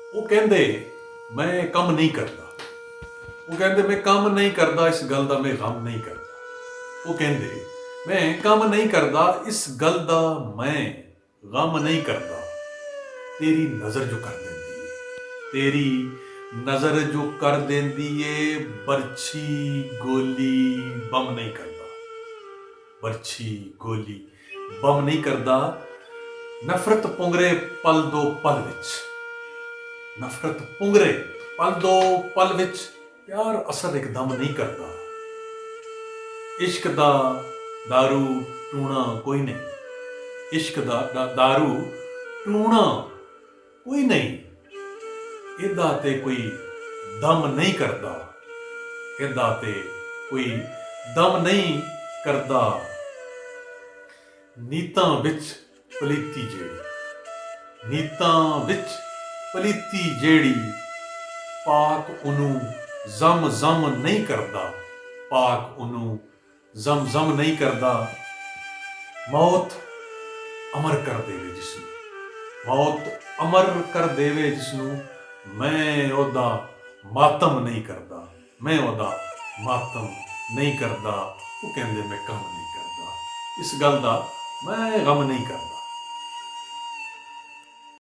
ਉਹ ਕਹਿੰਦੇ ਮੈਂ ਕੰਮ ਨਹੀਂ ਕਰਦਾ। ਉਹ ਕਹਿੰਦੇ ਮੈਂ ਕੰਮ ਨਹੀਂ ਕਰਦਾ, ਇਸ ਗੱਲ ਦਾ ਮੈਂ ਗਮ ਨਹੀਂ ਕਰਦਾ। ਉਹ ਕਹਿੰਦੇ ਮੈਂ ਕੰਮ ਨਹੀਂ ਕਰਦਾ, ਇਸ ਗੱਲ ਦਾ ਮੈਂ ਗਮ ਨਹੀਂ ਕਰਦਾ। ਤੇਰੀ ਨਜ਼ਰ ਜੋ ਕਰ ਦਿੰਦੀ ਏ, ਤੇਰੀ ਨਜ਼ਰ ਜੋ ਕਰ ਦਿੰਦੀ ਏ, ਬਰਛੀ ਗੋਲੀ ਬਮ ਨਹੀਂ ਕਰਦਾ। ਬਰਛੀ ਗੋਲੀ ਬਮ ਨਹੀਂ ਕਰਦਾ। ਨਫ਼ਰਤ ਪੁੰਗਰੇ ਪਲ ਦੋ ਪਲ ਵਿੱਚ, ਨਫ਼ਰਤ ਪੁੰਗਰੇ ਪਲ ਦੋ ਪਲ ਵਿੱਚ, ਪਿਆਰ ਅਸਰ ਇੱਕਦਮ ਨਹੀਂ ਕਰਦਾ। ਇਸ਼ਕ ਦਾ ਦਾਰੂ ਟੂਣਾ ਕੋਈ ਨਹੀਂ, ਇਸ਼ਕ ਦਾ ਦਾਰੂ ਟੂਣਾ ਕੋਈ ਨਹੀਂ। ਇਹਦਾ ਤੇ ਕੋਈ ਦਮ ਨਹੀਂ ਕਰਦਾ, ਇਹਦਾ ਤੇ ਕੋਈ ਦਮ ਨਹੀਂ ਕਰਦਾ। ਨੀਤਾਂ ਵਿੱਚ ਪਲੀਤੀ ਜਿਹੜੀ, ਨੀਤਾਂ ਵਿੱਚ ਪਲੀਤੀ ਜਿਹੜੀ, ਪਾਕ ਉਹਨੂੰ ਜ਼ਮ ਜ਼ਮ ਨਹੀਂ ਕਰਦਾ, ਪਾਕ ਉਹਨੂੰ ਜ਼ਮ ਜ਼ਮ ਨਹੀਂ ਕਰਦਾ। ਮੌਤ ਅਮਰ ਕਰ ਦੇਵੇ ਜਿਸਨੂੰ, ਮੌਤ ਅਮਰ ਕਰ ਦੇਵੇ ਜਿਸਨੂੰ, ਮੈਂ ਉਹਦਾ ਮਾਤਮ ਨਹੀਂ ਕਰਦਾ, ਮੈਂ ਉਹਦਾ ਮਾਤਮ ਨਹੀਂ ਕਰਦਾ। ਉਹ ਕਹਿੰਦੇ ਮੈਂ ਕੰਮ ਨਹੀਂ ਕਰਦਾ, ਇਸ ਗੱਲ ਦਾ ਮੈਂ ਗਮ ਨਹੀਂ ਕਰਦਾ।